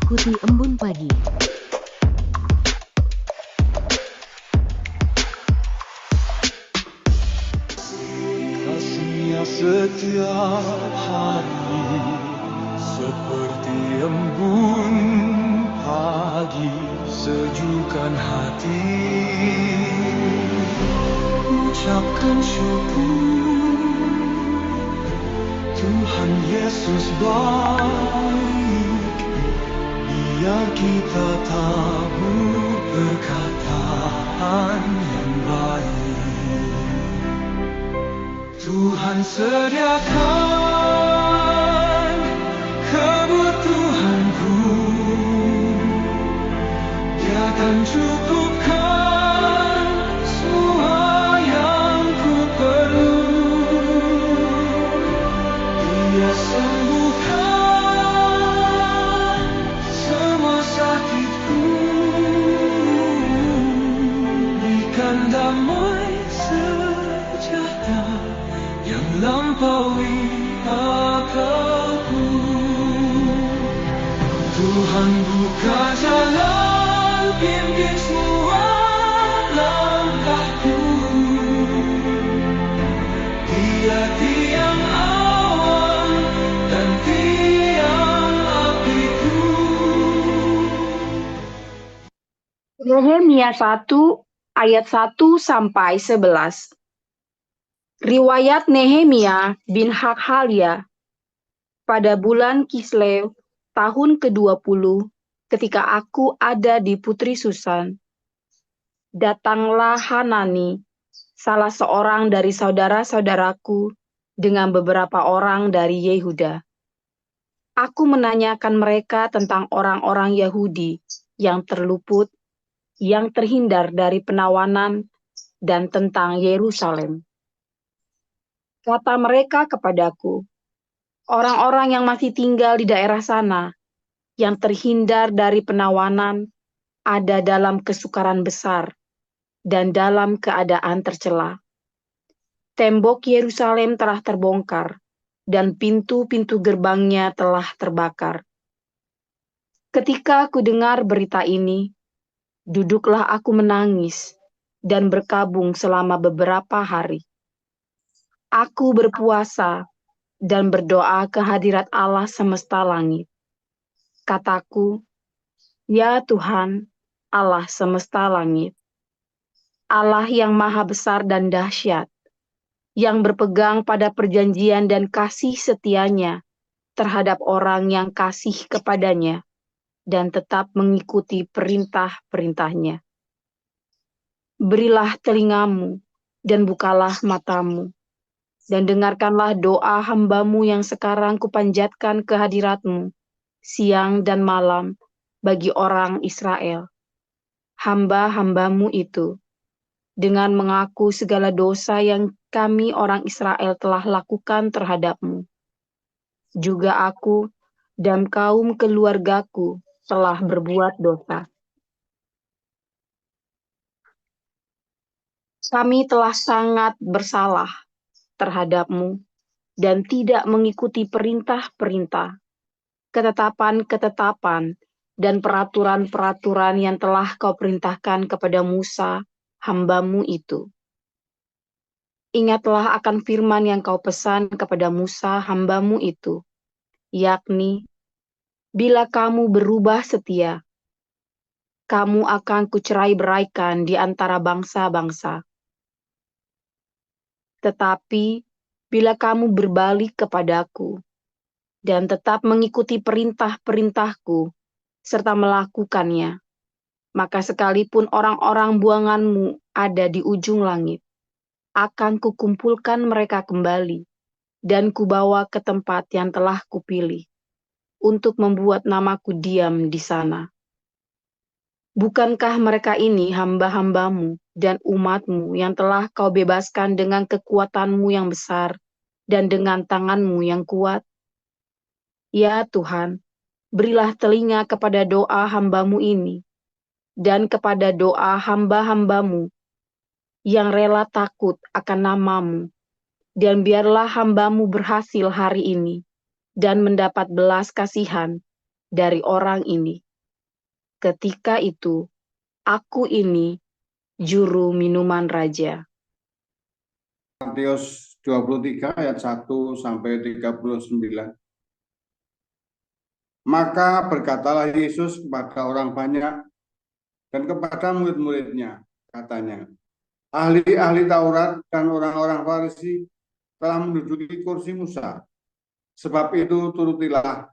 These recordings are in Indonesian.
Ikuti Embun Pagi. Kasih-Nya setiap hari seperti embun pagi, sejukkan hati. Ucapkan syukur, Tuhan Yesus baik. Biar kita tabur perkataan yang baik. Tuhan sediakan kebutuhanku, Dia akan cukupkan semua yang ku perlu. Dia sembuhkan semua sakitku, berikan damai sejahtera yang lampaui akalku. Tuhan buka jalan, pimpin semua langkahku. Dia tiang awan dan tiang apiku. Nehemia 1 ayat 1 sampai 11. Riwayat Nehemia bin Hakhalia pada bulan Kislev tahun ke-20, ketika aku ada di Putri Susan, datanglah Hanani, salah seorang dari saudara-saudaraku, dengan beberapa orang dari Yehuda. Aku menanyakan mereka tentang orang-orang Yahudi yang terluput, yang terhindar dari penawanan, dan tentang Yerusalem. Kata mereka kepadaku, orang-orang yang masih tinggal di daerah sana, yang terhindar dari penawanan, ada dalam kesukaran besar dan dalam keadaan tercela. Tembok Yerusalem telah terbongkar, dan pintu-pintu gerbangnya telah terbakar. Ketika aku dengar berita ini, duduklah aku menangis dan berkabung selama beberapa hari. Aku berpuasa dan berdoa ke hadirat Allah semesta langit. Kataku, ya Tuhan, Allah semesta langit, Allah yang maha besar dan dahsyat, yang berpegang pada perjanjian dan kasih setianya terhadap orang yang kasih kepadanya dan tetap mengikuti perintah-perintahnya. Berilah telingamu dan bukalah matamu, dan dengarkanlah doa hamba-Mu yang sekarang kupanjatkan ke hadirat-Mu, siang dan malam, bagi orang Israel, hamba-hamba-Mu itu, dengan mengaku segala dosa yang kami orang Israel telah lakukan terhadap-Mu. Juga aku dan kaum keluargaku telah berbuat dosa. Kami telah sangat bersalah terhadap-Mu dan tidak mengikuti perintah-perintah, ketetapan-ketetapan, dan peraturan-peraturan yang telah Kau perintahkan kepada Musa, hamba-Mu itu. Ingatlah akan firman yang Kau pesan kepada Musa, hamba-Mu itu, yakni, bila kamu berubah setia, kamu akan kucerai-beraikan di antara bangsa-bangsa. Tetapi, bila kamu berbalik kepadaku, dan tetap mengikuti perintah-perintahku, serta melakukannya, maka sekalipun orang-orang buanganmu ada di ujung langit, akan kukumpulkan mereka kembali, dan kubawa ke tempat yang telah kupilih, untuk membuat namaku diam di sana. Bukankah mereka ini hamba-hamba-Mu dan umat-Mu yang telah Kau bebaskan dengan kekuatan-Mu yang besar dan dengan tangan-Mu yang kuat? Ya Tuhan, berilah telinga kepada doa hamba-Mu ini, dan kepada doa hamba-hamba-Mu yang rela takut akan nama-Mu, dan biarlah hamba-Mu berhasil hari ini, dan mendapat belas kasihan, dari orang ini. Ketika itu, aku ini juru minuman raja. Matius 23 ayat 1 sampai 39. Maka berkatalah Yesus kepada orang banyak dan kepada murid-muridnya, katanya, ahli-ahli Taurat dan orang-orang Farisi telah menduduki kursi Musa. Sebab itu turutilah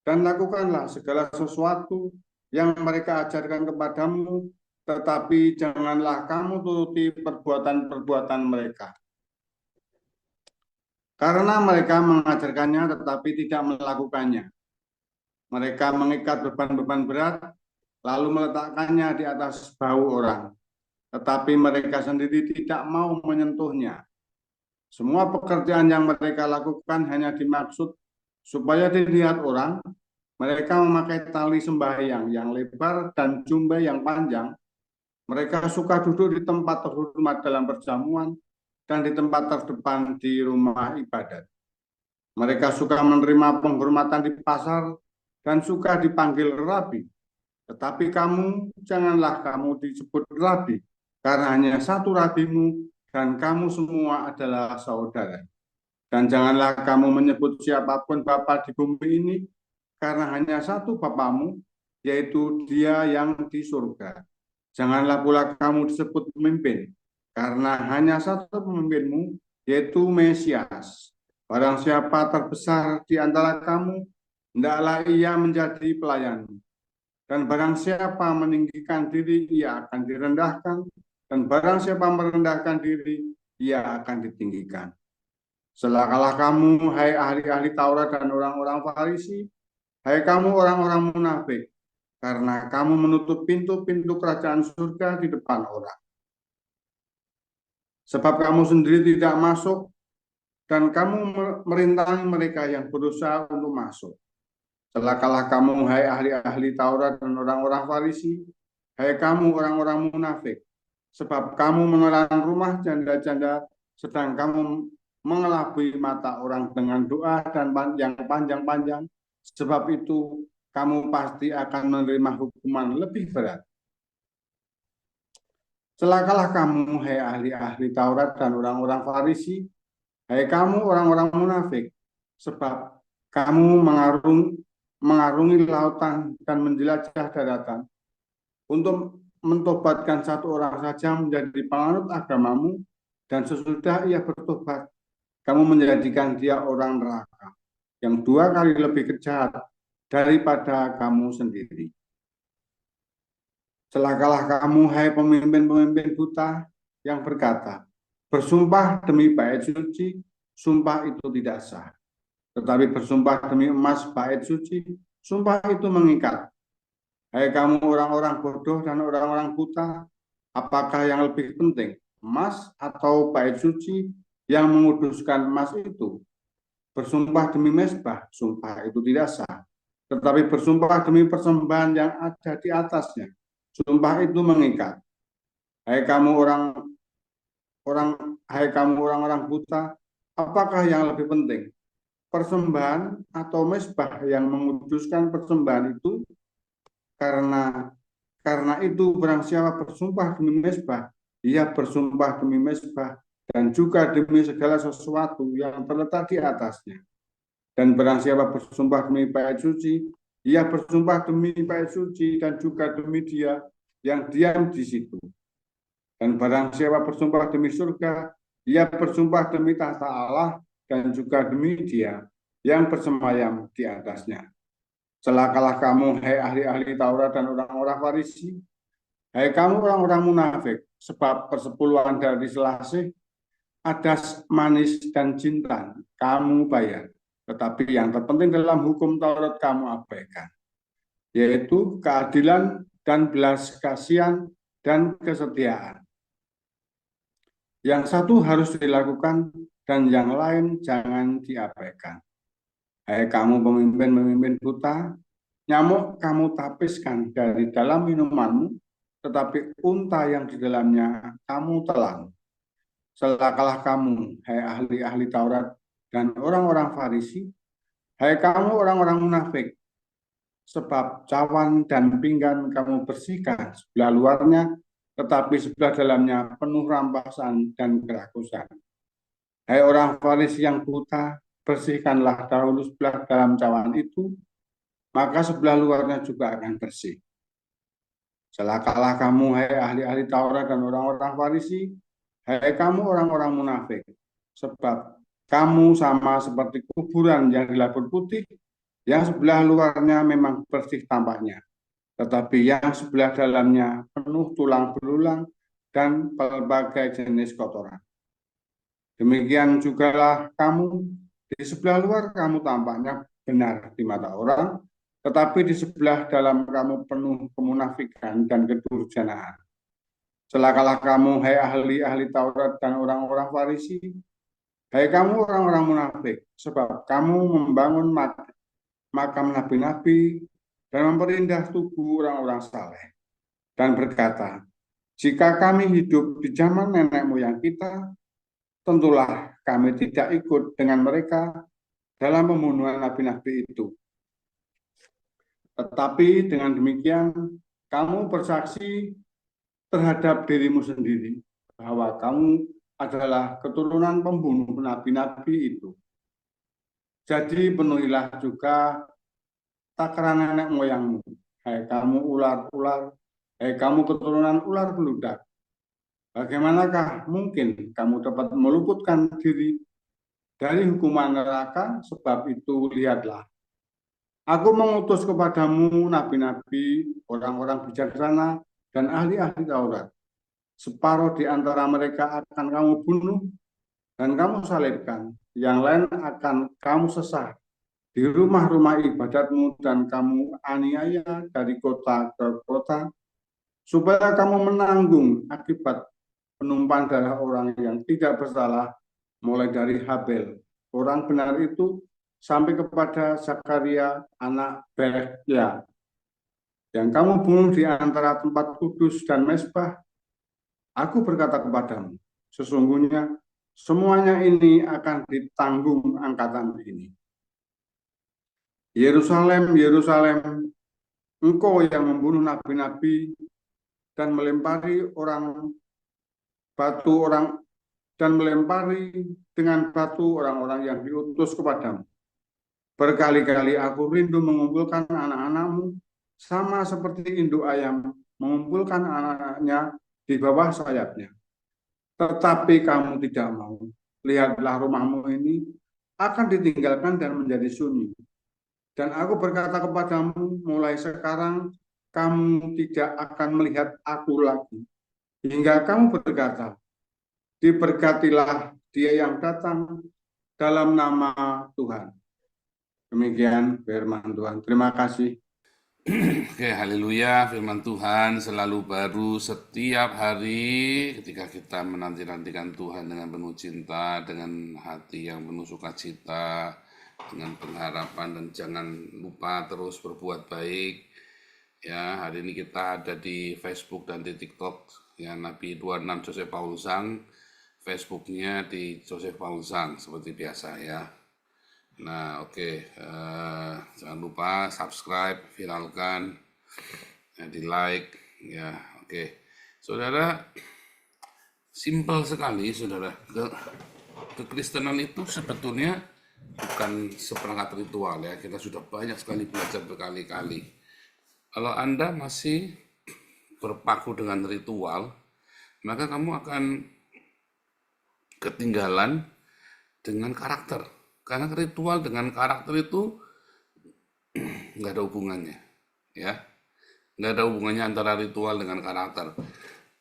dan lakukanlah segala sesuatu yang mereka ajarkan kepadamu, tetapi janganlah kamu turuti perbuatan-perbuatan mereka. Karena mereka mengajarkannya tetapi tidak melakukannya. Mereka mengikat beban-beban berat, lalu meletakkannya di atas bahu orang. Tetapi mereka sendiri tidak mau menyentuhnya. Semua pekerjaan yang mereka lakukan hanya dimaksud supaya dilihat orang. Mereka memakai tali sembahyang yang lebar dan jubah yang panjang. Mereka suka duduk di tempat terhormat dalam perjamuan dan di tempat terdepan di rumah ibadat. Mereka suka menerima penghormatan di pasar dan suka dipanggil rabi. Tetapi kamu, janganlah kamu disebut rabi, karena hanya satu rabimu dan kamu semua adalah saudara. Dan janganlah kamu menyebut siapapun bapa di bumi ini, karena hanya satu bapamu, yaitu Dia yang di surga. Janganlah pula kamu disebut pemimpin, karena hanya satu pemimpinmu, yaitu Mesias. Barang siapa terbesar di antara kamu, hendaklah ia menjadi pelayanmu. Dan barang siapa meninggikan diri, ia akan direndahkan. Dan barang siapa merendahkan diri, ia akan ditinggikan. Celakalah kamu, hai ahli-ahli Taurat dan orang-orang Farisi, hai kamu orang-orang munafik, karena kamu menutup pintu-pintu kerajaan surga di depan orang. Sebab kamu sendiri tidak masuk, dan kamu merintangi mereka yang berusaha untuk masuk. Celakalah kamu, hai ahli-ahli Taurat dan orang-orang Farisi, hai kamu orang-orang munafik, sebab kamu menelan rumah janda-janda, sedang kamu mengelabui mata orang dengan doa dan yang panjang-panjang. Sebab itu kamu pasti akan menerima hukuman lebih berat. Celakalah kamu, hai ahli-ahli Taurat dan orang-orang Farisi, hai kamu orang-orang munafik, sebab kamu mengarungi lautan dan menjelajah daratan untuk mentobatkan satu orang saja menjadi penganut agamamu, dan sesudah ia bertobat, kamu menjadikan dia orang neraka yang 2 kali lebih kejam daripada kamu sendiri. Celakalah kamu, hai pemimpin-pemimpin buta yang berkata, bersumpah demi bait suci, sumpah itu tidak sah. Tetapi bersumpah demi emas bait suci, sumpah itu mengikat. Hai kamu orang-orang bodoh dan orang-orang buta, apakah yang lebih penting, emas atau bait suci yang menguduskan emas itu? Bersumpah demi mezbah, sumpah itu tidak sah. Tetapi bersumpah demi persembahan yang ada di atasnya, sumpah itu mengikat. Hai kamu orang-orang buta, apakah yang lebih penting, persembahan atau mezbah yang menguduskan persembahan itu? Karena itu barang siapa bersumpah demi mezbah, ia bersumpah demi mezbah dan juga demi segala sesuatu yang terletak di atasnya. Dan barang siapa bersumpah demi bait suci, ia bersumpah demi bait suci dan juga demi Dia yang diam di situ. Dan barang siapa bersumpah demi surga, ia bersumpah demi tahta Allah dan juga demi Dia yang bersemayam di atasnya. Celakalah kamu, hai ahli-ahli Taurat dan orang-orang Farisi, hai kamu orang-orang munafik, sebab persepuluhan dari selasih, adas, manis, dan jintan kamu bayar. Tetapi yang terpenting dalam hukum Taurat kamu abaikan, yaitu keadilan dan belas kasihan dan kesetiaan. Yang satu harus dilakukan dan yang lain jangan diabaikan. Hai kamu pemimpin-pemimpin buta, nyamuk kamu tapiskan dari dalam minumanmu, tetapi unta yang di dalamnya kamu telan. Celakalah kamu, hai ahli-ahli Taurat dan orang-orang Farisi, hai kamu orang-orang munafik, sebab cawan dan pinggan kamu bersihkan sebelah luarnya, tetapi sebelah dalamnya penuh rampasan dan kerakusan. Hai orang Farisi yang buta, bersihkanlah dahulu sebelah dalam cawan itu, maka sebelah luarnya juga akan bersih. Celakalah kamu, hai ahli-ahli Taurat dan orang-orang Farisi, hai kamu orang-orang munafik, sebab kamu sama seperti kuburan yang dilapur putih, yang sebelah luarnya memang bersih tampaknya, tetapi yang sebelah dalamnya penuh tulang belulang dan berbagai jenis kotoran. Demikian jugalah kamu, di sebelah luar kamu tampaknya benar di mata orang, tetapi di sebelah dalam kamu penuh kemunafikan dan kedurjanaan. Celakalah kamu, hai ahli-ahli Taurat dan orang-orang Farisi, hai kamu orang-orang munafik, sebab kamu membangun makam nabi-nabi dan memperindah tubuh orang-orang saleh, dan berkata, jika kami hidup di zaman nenek moyang kita, tentulah kami tidak ikut dengan mereka dalam pembunuhan nabi-nabi itu. Tetapi dengan demikian, kamu bersaksi terhadap dirimu sendiri bahwa kamu adalah keturunan pembunuh nabi-nabi itu. Jadi penuhilah juga takaran nenek moyangmu, hai kamu ular-ular, hai kamu keturunan ular beludak. Bagaimanakah mungkin kamu dapat meluputkan diri dari hukuman neraka? Sebab itu lihatlah, aku mengutus kepadamu nabi-nabi, orang-orang bijaksana, dan ahli-ahli Taurat. Separuh di antara mereka akan kamu bunuh dan kamu salibkan, yang lain akan kamu sesah di rumah-rumah ibadatmu dan kamu aniaya dari kota ke kota, supaya kamu menanggung akibat penumpahan darah orang yang tidak bersalah, mulai dari Habel, orang benar itu, sampai kepada Zakaria, anak Berekhya, yang kamu bunuh di antara tempat kudus dan mezbah. Aku berkata kepadamu, sesungguhnya semuanya ini akan ditanggung angkatan ini. Yerusalem, Yerusalem, engkau yang membunuh nabi-nabi dan melempari dengan batu orang-orang yang diutus kepadamu. Berkali-kali aku rindu mengumpulkan anak-anakmu, sama seperti induk ayam mengumpulkan anak-anaknya di bawah sayapnya. Tetapi kamu tidak mau. Lihatlah, rumahmu ini akan ditinggalkan dan menjadi sunyi. Dan aku berkata kepadamu, mulai sekarang kamu tidak akan melihat aku lagi, hingga kamu berkata, diberkatilah dia yang datang dalam nama Tuhan. Demikian firman Tuhan. Terima kasih. Oke, haleluya, firman Tuhan selalu baru setiap hari ketika kita menanti-nantikan Tuhan dengan penuh cinta, dengan hati yang penuh sukacita, dengan pengharapan, dan jangan lupa terus berbuat baik. Ya, hari ini kita ada di Facebook dan di TikTok, ya, Nabi 26 Joseph Paulsang, Facebooknya di Joseph Paulsang seperti biasa ya. Nah, oke. Jangan lupa subscribe, viralkan, ya, di like, ya, oke. Saudara, simpel sekali, saudara. Kekristenan itu sebetulnya bukan seperangkat ritual ya. Kita sudah banyak sekali belajar berkali-kali. Kalau Anda masih berpaku dengan ritual, maka kamu akan ketinggalan dengan karakter. Karena ritual dengan karakter itu nggak ada hubungannya, ya, nggak ada hubungannya antara ritual dengan karakter.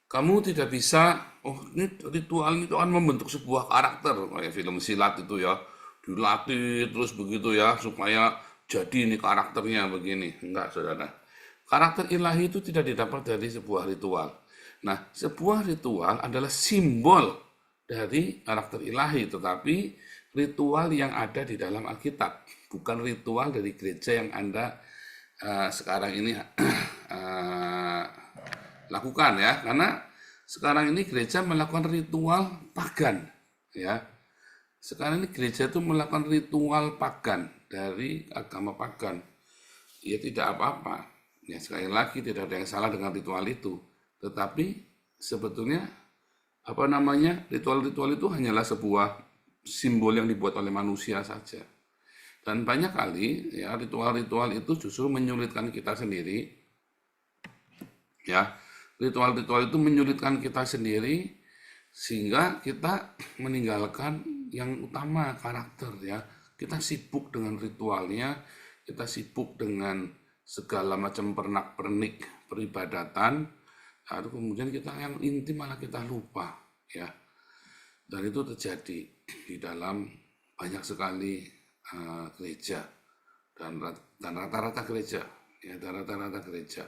Kamu tidak bisa, oh ini ritual itu akan membentuk sebuah karakter, kayak film silat itu ya, dilatih terus begitu ya, supaya jadi ini karakternya begini. Enggak, saudara. Karakter ilahi itu tidak didapat dari sebuah ritual. Nah, sebuah ritual adalah simbol dari karakter ilahi, tetapi ritual yang ada di dalam Alkitab, bukan ritual dari gereja yang Anda sekarang ini lakukan ya, karena sekarang ini gereja melakukan ritual pagan ya. Sekarang ini gereja itu melakukan ritual pagan dari agama pagan ya tidak apa-apa. Ya sekali lagi tidak ada yang salah dengan ritual itu. Tetapi sebetulnya ritual-ritual itu hanyalah sebuah simbol yang dibuat oleh manusia saja. Dan banyak kali ya ritual-ritual itu justru menyulitkan kita sendiri. Ya, ritual-ritual itu menyulitkan kita sendiri sehingga kita meninggalkan yang utama, karakter ya. Kita sibuk dengan ritualnya, kita sibuk dengan segala macam pernak-pernik peribadatan, lalu kemudian kita yang inti malah kita lupa ya. Dan itu terjadi di dalam banyak sekali gereja dan rata-rata gereja ya, dan rata-rata gereja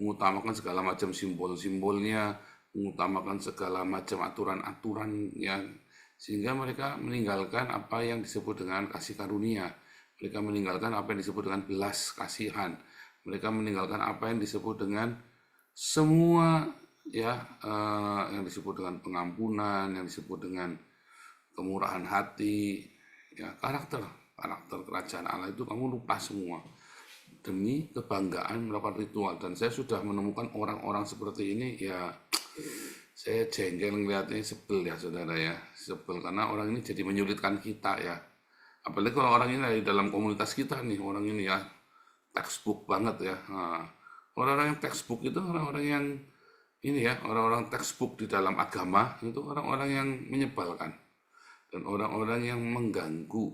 mengutamakan segala macam simbol-simbolnya, mengutamakan segala macam aturan-aturan yang sehingga mereka meninggalkan apa yang disebut dengan kasih karunia, mereka meninggalkan apa yang disebut dengan belas kasihan, mereka meninggalkan apa yang disebut dengan semua ya yang disebut dengan pengampunan, yang disebut dengan kemurahan hati, ya karakter kerajaan Allah itu kamu lupa semua demi kebanggaan melakukan ritual. Dan saya sudah menemukan orang-orang seperti ini ya, saya jengkel ngeliatnya, sebel ya saudara ya, sebel karena orang ini jadi menyulitkan kita ya. Apalagi kalau orang ini di dalam komunitas kita nih, orang ini ya textbook banget ya. Nah, orang-orang yang textbook itu orang-orang yang ini ya, orang-orang textbook di dalam agama itu orang-orang yang menyebalkan dan orang-orang yang mengganggu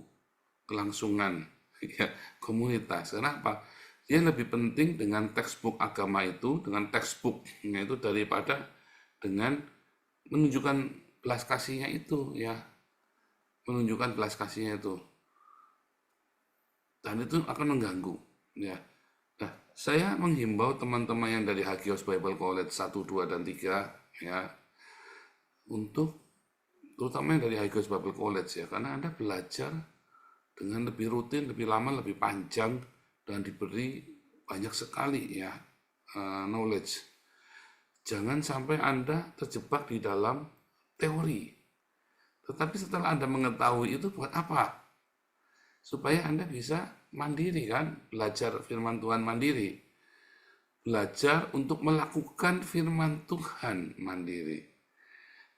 kelangsungan ya, komunitas. Kenapa? Dia lebih penting dengan textbook agama itu, dengan textbooknya itu daripada dengan menunjukkan belas kasihnya itu ya, menunjukkan belas kasihnya itu, dan itu akan mengganggu ya. Nah, saya menghimbau teman-teman yang dari Hagios Bible College 1, 2, dan 3 ya, untuk terutama yang dari Hagios Bible College ya, karena Anda belajar dengan lebih rutin, lebih lama, lebih panjang, dan diberi banyak sekali ya knowledge. Jangan sampai Anda terjebak di dalam teori. Tetapi setelah Anda mengetahui itu buat apa? Supaya Anda bisa mandiri kan, belajar firman Tuhan mandiri. Belajar untuk melakukan firman Tuhan mandiri.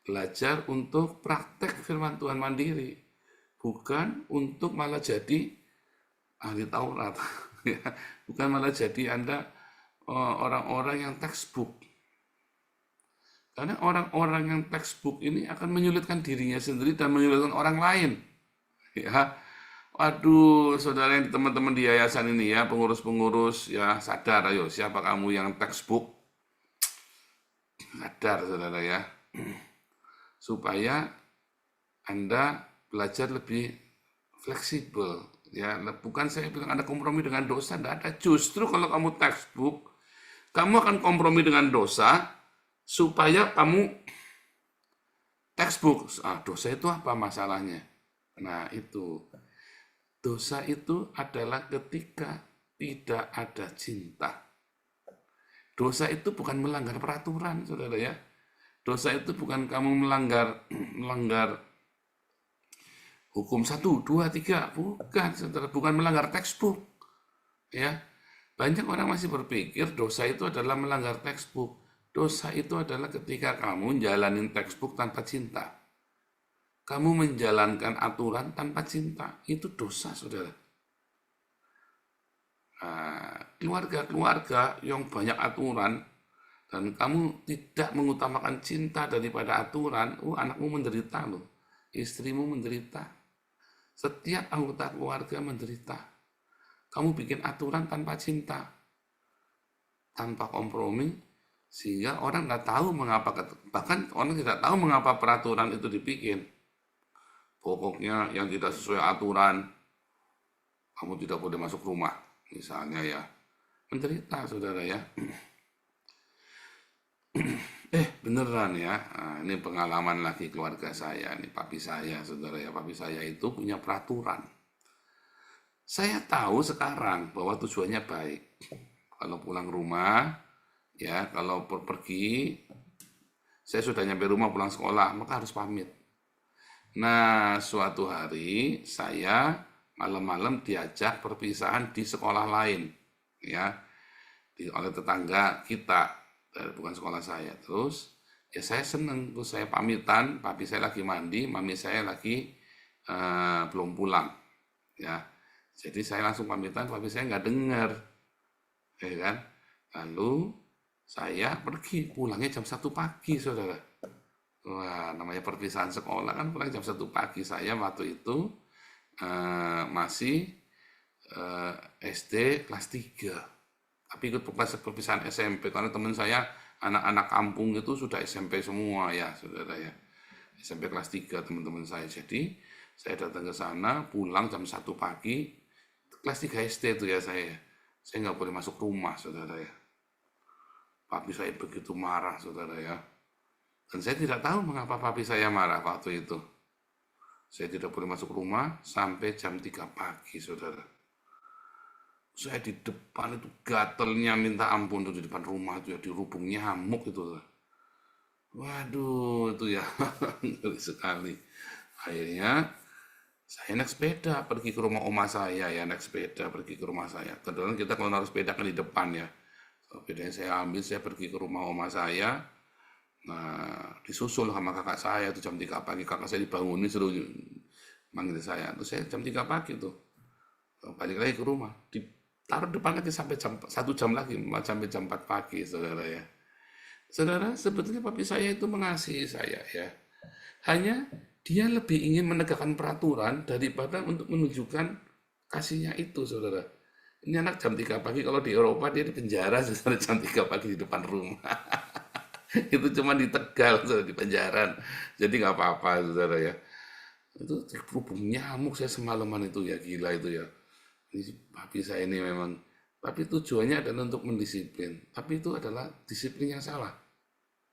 Belajar untuk praktek firman Tuhan mandiri. Bukan untuk malah jadi ahli Taurat. Bukan malah jadi Anda orang-orang yang textbook. Karena orang-orang yang textbook ini akan menyulitkan dirinya sendiri dan menyulitkan orang lain. Ya, waduh, saudara yang teman-teman di yayasan ini ya, pengurus-pengurus ya, sadar ayo, siapa kamu yang textbook? Sadar saudara ya, supaya Anda belajar lebih fleksibel ya. Bukan saya bilang Anda kompromi dengan dosa, tidak ada. Justru kalau kamu textbook, kamu akan kompromi dengan dosa supaya kamu textbook. Dosa itu apa masalahnya? Nah itu, dosa itu adalah ketika tidak ada cinta. Dosa itu bukan melanggar peraturan, saudara ya. Dosa itu bukan kamu melanggar hukum 1, 2, 3, bukan, saudara, bukan melanggar textbook. Ya, banyak orang masih berpikir dosa itu adalah melanggar textbook. Dosa itu adalah ketika kamu jalanin textbook tanpa cinta. Kamu menjalankan aturan tanpa cinta. Itu dosa, saudara. Keluarga-keluarga yang banyak aturan dan kamu tidak mengutamakan cinta daripada aturan, anakmu menderita loh. Istrimu menderita. Setiap anggota keluarga menderita. Kamu bikin aturan tanpa cinta, tanpa kompromi, sehingga orang nggak tahu mengapa, bahkan orang tidak tahu mengapa peraturan itu dibikin. Pokoknya yang tidak sesuai aturan, kamu tidak boleh masuk rumah, misalnya ya. Menderita, saudara ya. Beneran ya, ini pengalaman lagi keluarga saya, ini papi saya, saudara ya. Papi saya itu punya peraturan. Saya tahu sekarang bahwa tujuannya baik. Kalau pulang rumah, ya kalau pergi, saya sudah nyampe rumah pulang sekolah, maka harus pamit. Nah, suatu hari saya malam-malam diajak perpisahan di sekolah lain. ya, oleh tetangga kita, bukan sekolah saya. Terus ya saya seneng, terus saya pamitan, papi saya lagi mandi, mami saya lagi belum pulang, ya. Jadi saya langsung pamitan, papi saya nggak dengar, ya kan. Lalu saya pergi, pulangnya jam 1 pagi, saudara. Wah, namanya perpisahan sekolah kan pulang jam 1 pagi. Saya waktu itu masih SD kelas 3. Tapi ikut perpisahan SMP karena teman saya anak-anak kampung itu sudah SMP semua ya, saudara ya. SMP kelas 3 teman-teman saya. Jadi saya datang ke sana, pulang jam 1 pagi, kelas 3 SD itu ya saya. Saya nggak boleh masuk rumah, saudara ya. Papi saya begitu marah, saudara ya. Dan saya tidak tahu mengapa papi saya marah waktu itu. Saya tidak boleh masuk rumah sampai jam 3 pagi, saudara. Saya di depan itu gatelnya minta ampun tuh di depan rumah itu ya, dirubung nyamuk itu. Waduh, itu ya ngeri sekali. Akhirnya saya naik sepeda pergi ke rumah oma saya ya, naik sepeda pergi ke rumah saya. Kebetulan kita kalau naruh sepeda kan di depan ya. Sepedanya saya ambil, saya pergi ke rumah oma saya. Nah, disusul sama kakak saya itu jam 3 pagi. Kakak saya dibangunin suruh manggil saya. Terus saya jam 3 pagi tuh balik lagi ke rumah. Ditaruh depan lagi sampai jam 1 jam lagi, sampai jam 4 pagi, saudara ya. Saudara, sebetulnya papi saya itu mengasihi saya ya. Hanya dia lebih ingin menegakkan peraturan daripada untuk menunjukkan kasihnya itu, saudara. Ini anak jam 3 pagi, kalau di Eropa dia di penjara saudara, jam 3 pagi di depan rumah. Itu cuma di Tegal, saudara, di penjara. Jadi nggak apa-apa, saudara ya. Itu kerubung nyamuk saya semalaman itu ya, gila itu ya. Ini papi saya ini memang, tapi tujuannya adalah untuk mendisiplin. Tapi itu adalah disiplin yang salah.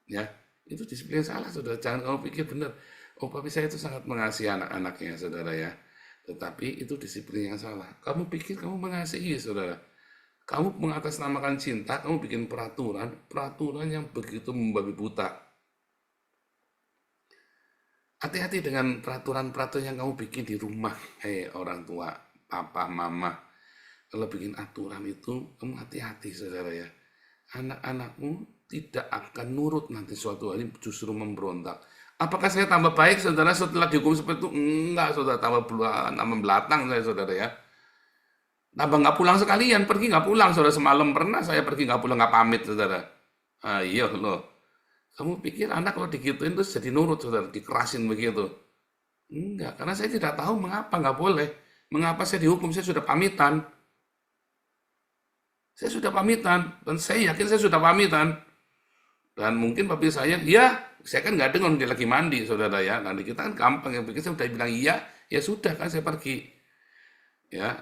Ya, itu disiplin yang salah, saudara. Jangan kamu pikir benar. Oh, papi saya itu sangat mengasihi anak-anaknya, saudara ya. Tetapi itu disiplin yang salah. Kamu pikir kamu mengasihi, saudara. Kamu mengatasnamakan cinta, kamu bikin peraturan yang begitu membabi buta. Hati-hati dengan peraturan-peraturan yang kamu bikin di rumah. Hei orang tua, papa, mama. Kalau bikin aturan itu, kamu hati-hati, saudara ya. Anak-anakmu tidak akan nurut nanti suatu hari justru memberontak. Apakah saya tambah baik, saudara, setelah dihukum seperti itu? Enggak, saudara, tambah belatang saya, saudara ya. Tambah nggak pulang sekalian, pergi nggak pulang, saudara. Semalam pernah saya pergi nggak pulang, nggak pamit, saudara. Iya loh. Kamu pikir anak kalau digituin terus jadi nurut, saudara, dikerasin begitu? Enggak, karena saya tidak tahu mengapa nggak boleh. Mengapa saya dihukum, saya sudah pamitan. Saya sudah pamitan, dan saya yakin saya sudah pamitan. Dan mungkin papi saya, ya, saya kan nggak dengar dia lagi mandi, saudara ya. Nanti kita kan gampang, yang pikir saya udah bilang iya, ya sudah kan saya pergi. Ya,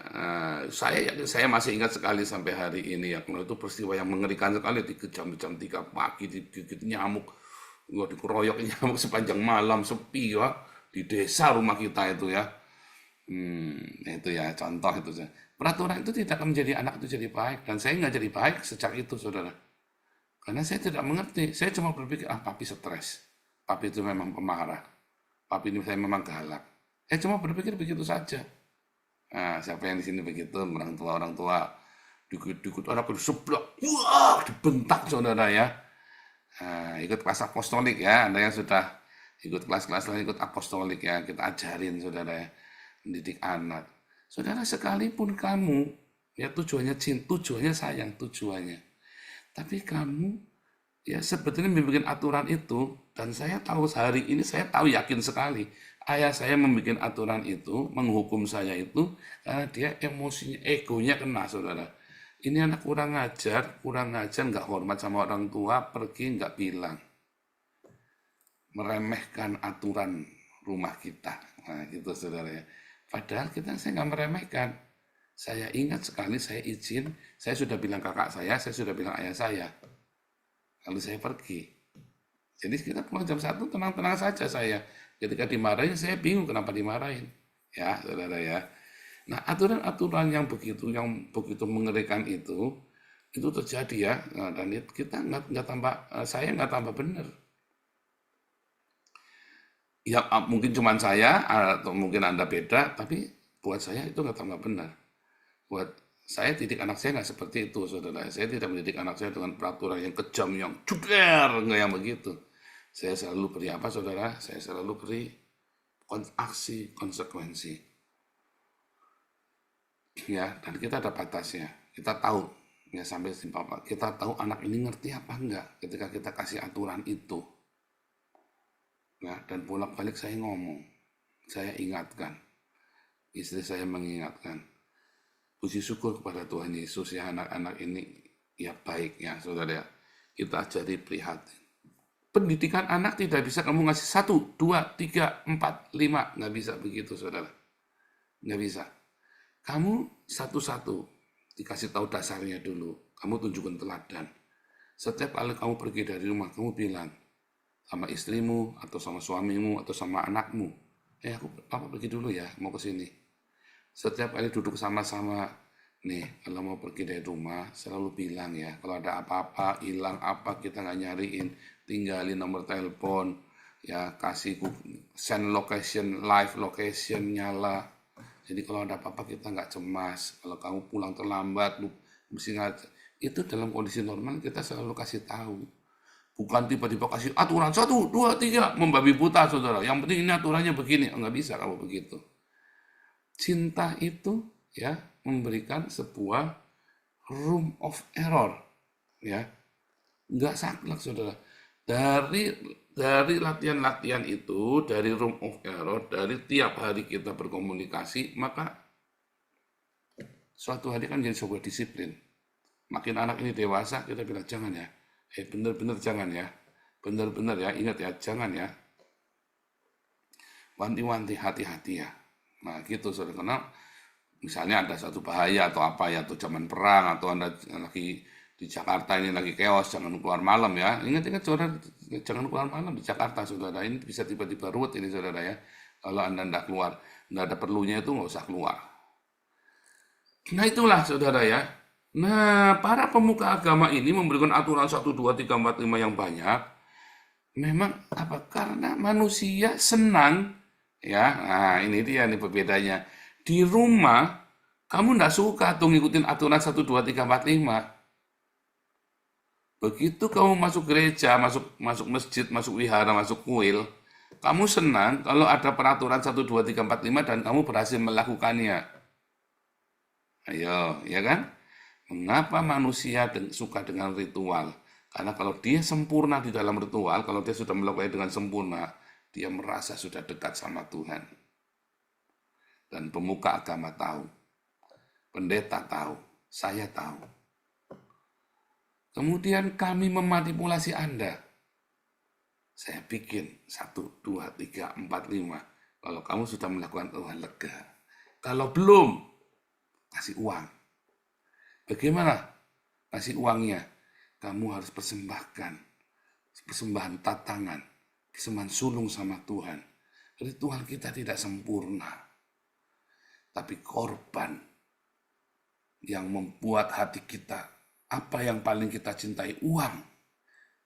saya yakin saya masih ingat sekali sampai hari ini ya. Kalau itu peristiwa yang mengerikan sekali, jam 3 pagi, digigit nyamuk, dikeroyok nyamuk sepanjang malam, sepi ya, di desa rumah kita itu ya. Itu ya contoh itu. Peraturan itu tidak akan menjadi anak itu jadi baik, dan saya nggak jadi baik sejak itu, saudara. Karena saya tidak mengerti, saya cuma berpikir, papi stres, papi itu memang pemarah, papi ini saya memang galak. Saya cuma berpikir begitu saja. Nah, siapa yang di sini begitu, orang tua, dikut anak seblak, wah, dibentak, saudara ya. Ikut kelas apostolik ya, Anda yang sudah ikut kelas-kelas lain, ikut apostolik ya, kita ajarin, saudara ya, mendidik anak. Saudara, sekalipun kamu, ya tujuannya sayang, tujuannya. Tapi kamu ya sebetulnya membuat aturan itu, dan saya tahu hari ini, saya tahu yakin sekali ayah saya membuat aturan itu, menghukum saya itu karena dia emosinya, egonya kena, saudara. Ini anak kurang ngajar, nggak hormat sama orang tua, pergi nggak bilang, meremehkan aturan rumah kita. Nah gitu, saudara ya. Padahal saya nggak meremehkan. Saya ingat sekali, saya izin, saya sudah bilang kakak saya sudah bilang ayah saya. Lalu saya pergi. Jadi kita pulang jam 1, tenang-tenang saja saya. Ketika dimarahin, saya bingung kenapa dimarahin. Ya, saudara ya. Nah, aturan-aturan yang begitu mengerikan itu terjadi ya. Nah, dan kita saya nggak tambah benar. Ya, mungkin cuma saya, atau mungkin Anda beda, tapi buat saya itu nggak tambah benar. Buat Saya didik anak saya nggak seperti itu, saudara. Saya tidak mendidik anak saya dengan peraturan yang kejam, yang cuder, nggak yang begitu. Saya selalu beri apa, saudara? Saya selalu beri aksi konsekuensi. Ya, dan kita ada batasnya. Kita tahu, ya sampai simpel, kita tahu anak ini ngerti apa enggak ketika kita kasih aturan itu. Ya, dan bolak-balik saya ngomong, saya ingatkan, istri saya mengingatkan. Puji syukur kepada Tuhan Yesus ya, anak-anak ini ya baik ya saudara ya. Kita ajari prihatin. Pendidikan anak tidak bisa kamu ngasih 1, 2, 3, 4, 5. Nggak bisa begitu saudara. Nggak bisa. Kamu satu-satu dikasih tahu dasarnya dulu. Kamu tunjukkan teladan. Setiap kali kamu pergi dari rumah, kamu bilang sama istrimu atau sama suamimu atau sama anakmu, aku pergi dulu ya, mau ke sini. Setiap kali duduk sama-sama, nih kalau mau pergi dari rumah selalu bilang ya, kalau ada apa-apa, hilang apa, kita nggak nyariin, tinggalin nomor telepon, ya kasih send location, live location nyala. Jadi kalau ada apa-apa kita nggak cemas. Kalau kamu pulang terlambat, lu mesti itu dalam kondisi normal kita selalu kasih tahu. Bukan tiba-tiba kasih aturan 1, 2, 3, membabi buta saudara. Yang penting ini aturannya begini, nggak bisa kamu begitu. Cinta itu ya memberikan sebuah room of error, ya nggak saklek saudara. Dari latihan-latihan itu, dari room of error, dari tiap hari kita berkomunikasi, maka suatu hari kan jadi sebuah disiplin. Makin anak ini dewasa, kita bilang jangan ya, bener-bener jangan ya, bener-bener ya, ingat ya, jangan ya, wanti-wanti, hati-hati ya. Nah gitu saudara, karena misalnya ada satu bahaya atau apa ya, atau zaman perang, atau Anda lagi di Jakarta ini lagi chaos, jangan keluar malam ya. Ingat-ingat saudara, jangan keluar malam di Jakarta saudara, ini bisa tiba-tiba ruwet ini saudara ya. Kalau Anda tidak keluar, nggak ada perlunya itu nggak usah keluar. Nah itulah saudara ya. Nah para pemuka agama ini memberikan aturan 1, 2, 3, 4, 5 yang banyak. Memang apa? Karena manusia senang. Ya, nah ini dia nih perbedaannya. Di rumah, kamu nggak suka tuh ngikutin aturan 1, 2, 3, 4, 5. Begitu kamu masuk gereja, masuk masjid, masuk wihara, masuk kuil, kamu senang kalau ada peraturan 1, 2, 3, 4, 5 dan kamu berhasil melakukannya. Ayo, ya kan? Mengapa manusia suka dengan ritual? Karena kalau dia sempurna di dalam ritual, kalau dia sudah melakukannya dengan sempurna, dia merasa sudah dekat sama Tuhan. Dan pemuka agama tahu, pendeta tahu, saya tahu. Kemudian kami memanipulasi Anda. Saya bikin 1, 2, 3, 4, 5. Kalau kamu sudah melakukan Tuhan lega. Kalau belum, kasih uang. Bagaimana kasih uangnya? Kamu harus persembahkan. Persembahan tatangan. Persembahan sulung sama Tuhan. Ritual kita tidak sempurna. Tapi korban yang membuat hati kita, apa yang paling kita cintai? Uang.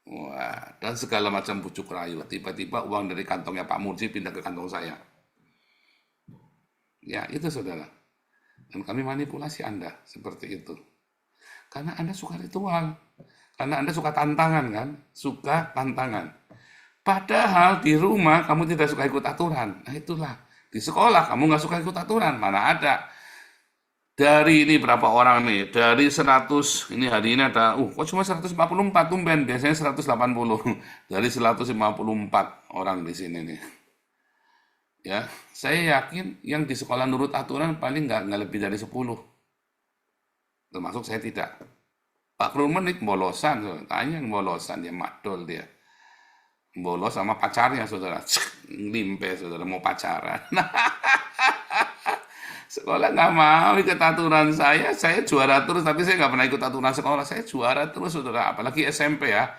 Wah, dan segala macam bujuk rayu. Tiba-tiba uang dari kantongnya Pak Murji pindah ke kantong saya. Ya, itu saudara. Dan kami manipulasi Anda seperti itu. Karena Anda suka ritual. Karena Anda suka tantangan kan? Suka tantangan. Padahal di rumah kamu tidak suka ikut aturan. Nah itulah. Di sekolah kamu nggak suka ikut aturan. Mana ada. Dari ini berapa orang nih? Dari 100, ini hari ini ada, kok cuma 144 tumben. Biasanya 180. Dari 154 orang di sini nih. Ya, saya yakin yang di sekolah nurut aturan paling nggak lebih dari 10. Termasuk saya tidak. Pak Krumen itu bolosan, tanya yang bolosan, dia madol dia. Bolos sama pacarnya saudara, limpe saudara mau pacaran. Sekolah nggak mau ikut aturan saya juara terus, tapi saya nggak pernah ikut aturan sekolah, saya juara terus saudara, apalagi SMP ya.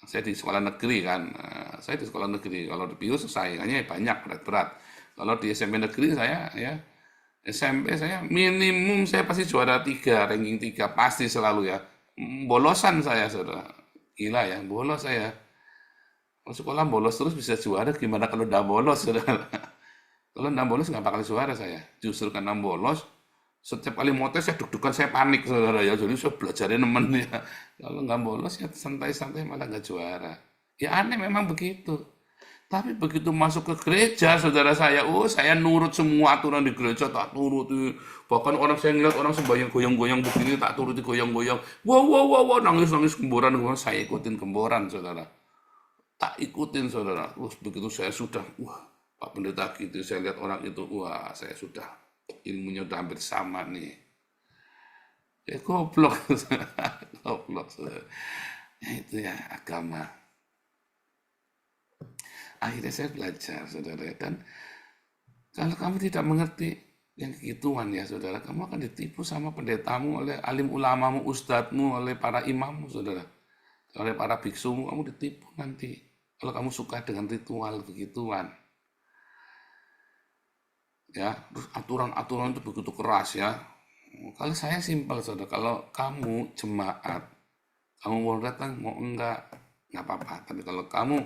Saya di sekolah negeri kan, saya di sekolah negeri, kalau di Pius saingannya banyak berat-berat. Kalau di SMP negeri saya ya, SMP saya minimum saya pasti juara 3, ranking 3, pasti selalu ya. Bolosan saya saudara, gila ya, bolos saya. Kalau sekolah bolos terus bisa juara, gimana kalau udah bolos saudara? Kalau enggak bolos nggak bakal juara saya. Justru karena bolos, Setiap kali mau tes saya deg-degan, saya panik saudara ya. Jadi saya belajarin nemen ya. Kalau nggak bolos ya santai-santai malah nggak juara. Ya aneh memang begitu. Tapi begitu masuk ke gereja, saudara saya, saya nurut semua aturan di gereja, tak turuti. Bahkan orang saya ngeliat orang sembahyang goyang-goyang begini, tak turuti goyang-goyang. Wow, nangis-nangis gemboran, saya ikutin gemboran, saudara. Tak ikutin, saudara. Terus begitu saya sudah, Pak Pendeta gitu, saya lihat orang itu, saya sudah, ilmunya udah hampir sama nih. Ya goblok, goblok, saudara. Ya, itu ya agama. Akhirnya saya belajar, saudara. Dan kalau kamu tidak mengerti yang gituan ya, saudara, kamu akan ditipu sama pendetamu, oleh alim ulamamu, ustadzmu, oleh para imammu, saudara. Oleh para biksumu, kamu ditipu nanti. Kalau kamu suka dengan ritual begituan. Ya, terus aturan-aturan itu begitu keras ya. Kalau saya simpel, saudara. Kalau kamu jemaat, kamu mau datang, mau enggak apa-apa. Tapi kalau kamu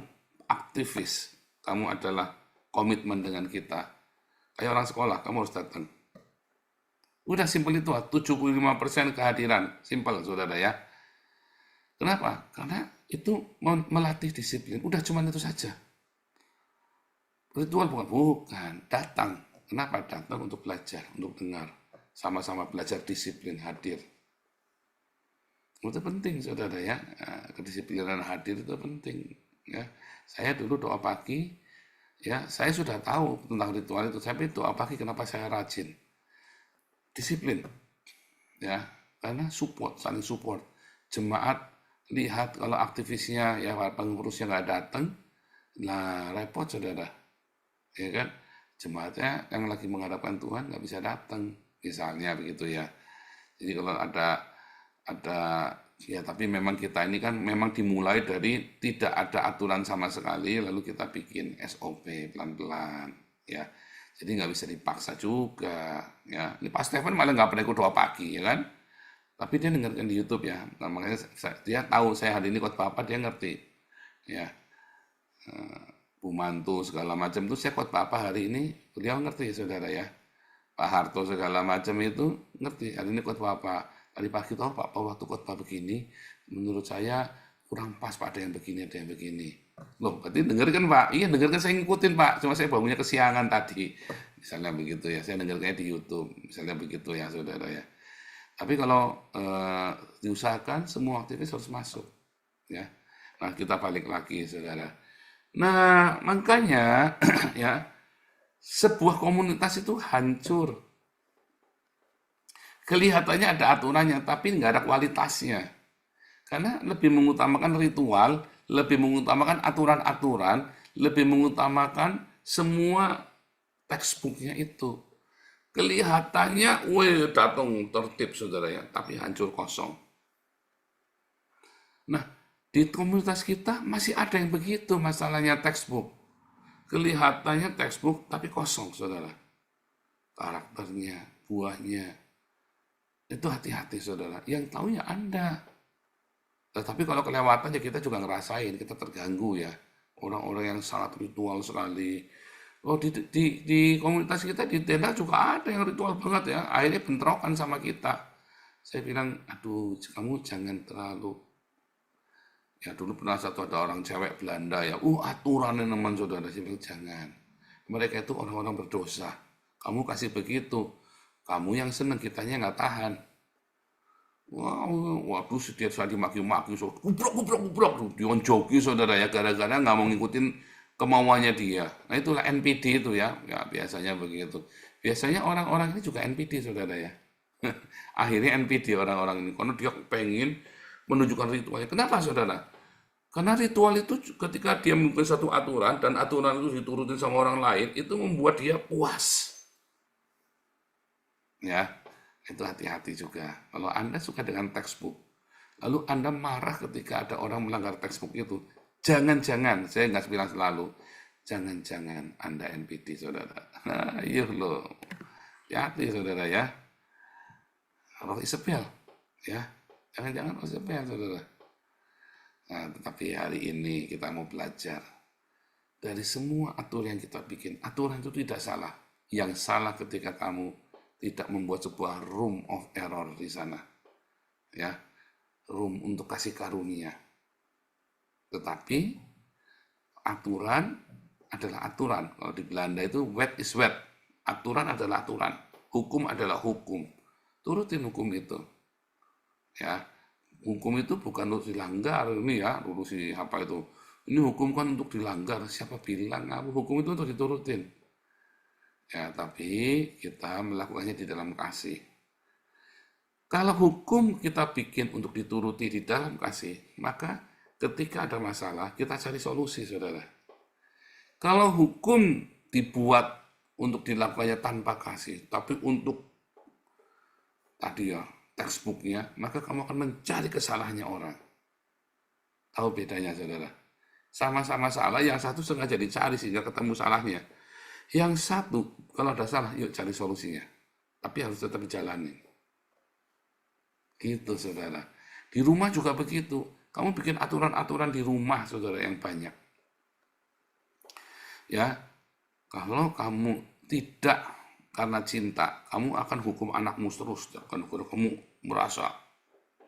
aktivis, kamu adalah komitmen dengan kita. Kayak orang sekolah, kamu harus datang. Udah simpel itu, 75% kehadiran. Simpel, saudara ya. Kenapa? Karena itu melatih disiplin. Udah cuman itu saja. Ritual bukan. Datang. Kenapa? Datang untuk belajar, untuk dengar. Sama-sama belajar disiplin, hadir. Itu penting, saudara ya. Kedisiplinan hadir itu penting. Ya, saya dulu doa pagi, ya saya sudah tahu tentang ritual itu. Tapi doa pagi kenapa saya rajin? Disiplin, ya, karena saling support. Jemaat lihat kalau aktivisnya, ya pengurusnya nggak datang, nah repot, saudara, ya kan? Jemaatnya yang lagi mengharapkan Tuhan nggak bisa datang, misalnya begitu ya. Jadi kalau ada ya, tapi memang kita ini kan memang dimulai dari tidak ada aturan sama sekali, lalu kita bikin SOP pelan-pelan, ya. Jadi nggak bisa dipaksa juga, ya. Ini Pak Stephen malah nggak pernah ikut doa pagi, ya kan? Tapi dia dengarkan di YouTube ya, nah, makanya dia tahu saya hari ini khotbah apa, dia ngerti, ya. Bu Mantu segala macam itu saya khotbah apa hari ini, beliau ngerti, saudara ya. Pak Harto segala macam itu ngerti hari ini khotbah apa. Tadi pagi tahu Pak, waktu khotbah begini, menurut saya kurang pas Pak, ada yang begini, ada yang begini. Loh, berarti dengarkan Pak? Iya, dengarkan, saya ngikutin Pak, cuma saya bangunnya kesiangan tadi. Misalnya begitu ya, saya dengarkannya di YouTube, misalnya begitu ya, saudara ya. Tapi kalau diusahakan semua aktivis harus masuk, ya. Nah, kita balik lagi, saudara. Nah, makanya ya, sebuah komunitas itu hancur. Kelihatannya ada aturannya, tapi nggak ada kualitasnya. Karena lebih mengutamakan ritual, lebih mengutamakan aturan-aturan, lebih mengutamakan semua textbooknya itu. Kelihatannya, datang tertib, saudara ya, tapi hancur kosong. Nah, di komunitas kita masih ada yang begitu, masalahnya textbook. Kelihatannya textbook, tapi kosong, saudara. Karakternya, buahnya. Itu hati-hati, saudara. Yang tahunya Anda. Tetapi kalau kelewatan, ya kita juga ngerasain, kita terganggu ya. Orang-orang yang sangat ritual sekali. Oh, di komunitas kita, di tenda juga ada yang ritual banget ya. Akhirnya bentrokan sama kita. Saya bilang, aduh, kamu jangan terlalu. Ya dulu pernah ada orang cewek Belanda ya. Aturannya teman saudara. Saya bilang, jangan. Mereka itu orang-orang berdosa. Kamu kasih begitu. Kamu yang seneng, kitanya nggak tahan. Waduh, setiap saat dimaki-maki, gubrok, dionjoki, saudara ya, gara-gara nggak mau ngikutin kemauannya dia. Nah itulah NPD itu ya, biasanya begitu. Biasanya orang-orang ini juga NPD, saudara ya. Akhirnya NPD orang-orang ini, karena dia pengen menunjukkan ritualnya. Kenapa, saudara? Karena ritual itu ketika dia melakukan satu aturan, dan aturan itu diturutin sama orang lain, itu membuat dia puas. Ya, itu hati-hati juga. Kalau Anda suka dengan textbook, lalu Anda marah ketika ada orang melanggar textbook itu, jangan-jangan, saya nggak bilang selalu, jangan-jangan Anda NPD, saudara. Nah, iya loh. Hati-hati, saudara ya. Roh Isabel, ya. Jangan-jangan Roh Isabel, saudara. Nah, tetapi hari ini kita mau belajar. Dari semua aturan yang kita bikin, aturan itu tidak salah. Yang salah ketika kamu tidak membuat sebuah room of error di sana, ya, room untuk kasih karunia. Tetapi aturan adalah aturan. Kalau di Belanda itu wet is wet. Aturan adalah aturan. Hukum adalah hukum. Turutin hukum itu. Ya, hukum itu bukan untuk dilanggar ini ya, urusi apa itu. Ini hukum kan untuk dilanggar. Siapa bilang? Hukum itu untuk diturutin. Ya, tapi kita melakukannya di dalam kasih. Kalau hukum kita bikin untuk dituruti di dalam kasih, maka ketika ada masalah, kita cari solusi, saudara. Kalau hukum dibuat untuk dilakukannya tanpa kasih, tapi untuk tadi ya, textbooknya, maka kamu akan mencari kesalahannya orang. Tahu bedanya, saudara? Sama-sama salah, yang satu sengaja dicari sehingga ketemu salahnya. Yang satu, kalau ada salah, yuk cari solusinya. Tapi harus tetap dijalani. Gitu, saudara. Di rumah juga begitu. Kamu bikin aturan-aturan di rumah, saudara, yang banyak. Ya, kalau kamu tidak karena cinta, kamu akan hukum anakmu terus. Kamu merasa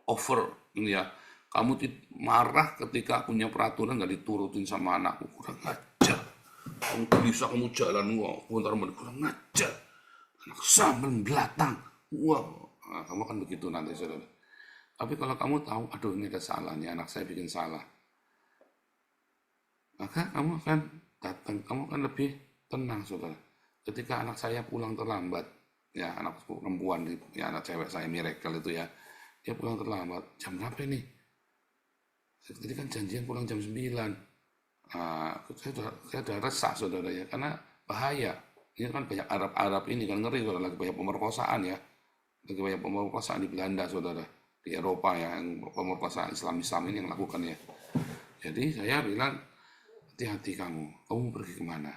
over, ya. Kamu marah ketika punya peraturan nggak diturutin sama anakmu. Kurang ajar. Kamu bisa kamu jalan, wah, kurang ajar. Anak sambal belakang, wah. Nah, kamu kan begitu nanti, saudara. Tapi kalau kamu tahu, aduh ini ada salah nih, anak saya bikin salah, maka kamu akan datang, kamu akan lebih tenang, saudara. Ketika anak saya pulang terlambat, ya anak perempuan, ya anak cewek saya Miracle itu ya, dia pulang terlambat, jam berapa nih? Jadi kan janjian pulang jam 9. Saya udah resah, saudara ya, karena bahaya. Ini kan banyak Arab ini kan ngeri, saudara, lagi banyak pemerkosaan ya, lagi banyak pemerkosaan di Belanda, saudara, di Eropa ya, yang pemerkosaan Islam ini yang lakukan ya. Jadi saya bilang, hati-hati kamu pergi kemana?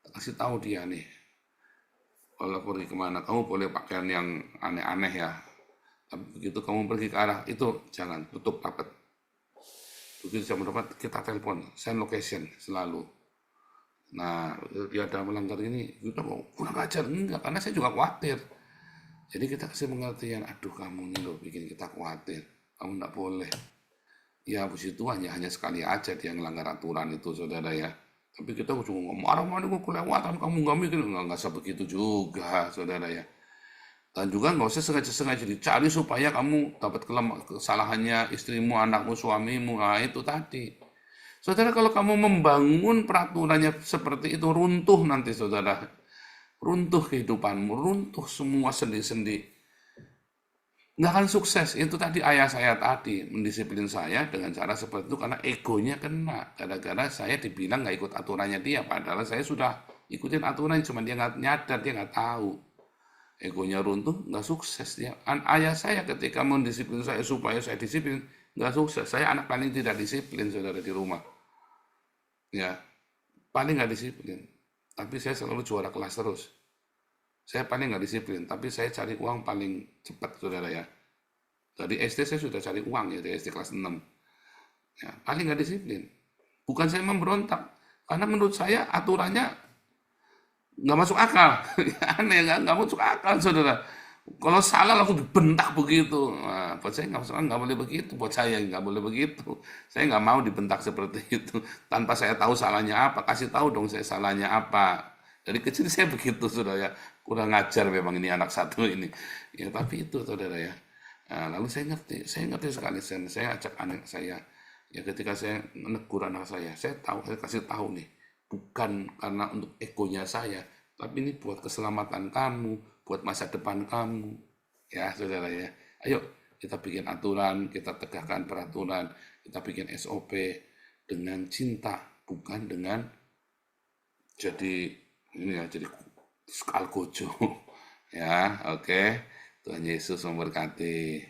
Kasih tahu dia nih, kalau pergi kemana, kamu boleh pakaian yang aneh-aneh ya, tapi begitu kamu pergi ke arah itu, jangan tutup rapat. Begitu jam berapa kita telepon, send location selalu. Nah, dia ada melanggar ini, kita mau kurang ajar, enggak, karena saya juga khawatir. Jadi kita kasih pengertian, aduh kamu nih loh bikin kita khawatir, kamu enggak boleh. Ya puji Tuhan ya, hanya sekali aja dia melanggar aturan itu, saudara ya. Tapi kita cuma ngomong, marah-marah gue kelewatan, kamu nggak mikir, nggak sebegitu juga, saudara ya. Dan juga nggak usah sengaja-sengaja dicari supaya kamu dapat kesalahannya istrimu, anakmu, suamimu. Nah itu tadi. Saudara, kalau kamu membangun peraturannya seperti itu, runtuh nanti, saudara. Runtuh kehidupanmu, runtuh semua sendi-sendi. Nggak akan sukses. Itu tadi ayah saya tadi mendisiplin saya dengan cara seperti itu karena egonya kena. Gara-gara saya dibilang nggak ikut aturannya dia, padahal saya sudah ikutin aturannya, cuma dia nggak nyadar, dia nggak tahu. Egonya runtuh, nggak sukses dia. Ayah saya ketika mendisiplin saya supaya saya disiplin, nggak sukses. Saya anak paling tidak disiplin, saudara, di rumah. Ya, paling nggak disiplin. Tapi saya selalu juara kelas terus. Saya paling nggak disiplin, tapi saya cari uang paling cepat, saudara ya. Dari SD saya sudah cari uang ya, dari SD kelas 6. Ya, paling nggak disiplin. Bukan saya memberontak, karena menurut saya aturannya nggak masuk akal. Aneh, nggak masuk akal, saudara. Kalau salah langsung dibentak begitu. Nah, buat saya nggak boleh begitu. Buat saya nggak boleh begitu. Saya nggak mau dibentak seperti itu. Tanpa saya tahu salahnya apa. Kasih tahu dong saya salahnya apa. Dari kecil saya begitu, saudara ya. Kurang ngajar memang ini anak satu ini. Ya tapi itu, saudara ya. Nah, lalu saya ngerti sekali. Saya ajak anak saya. Ya ketika saya menegur anak saya kasih tahu nih. Bukan karena untuk egonya saya, tapi ini buat keselamatan kamu, buat masa depan kamu. Ya, saudara ya. Ayo kita bikin aturan, kita tegakkan peraturan, kita bikin SOP dengan cinta, bukan dengan jadi skal gojo. Ya, oke. Tuhan Yesus memberkati.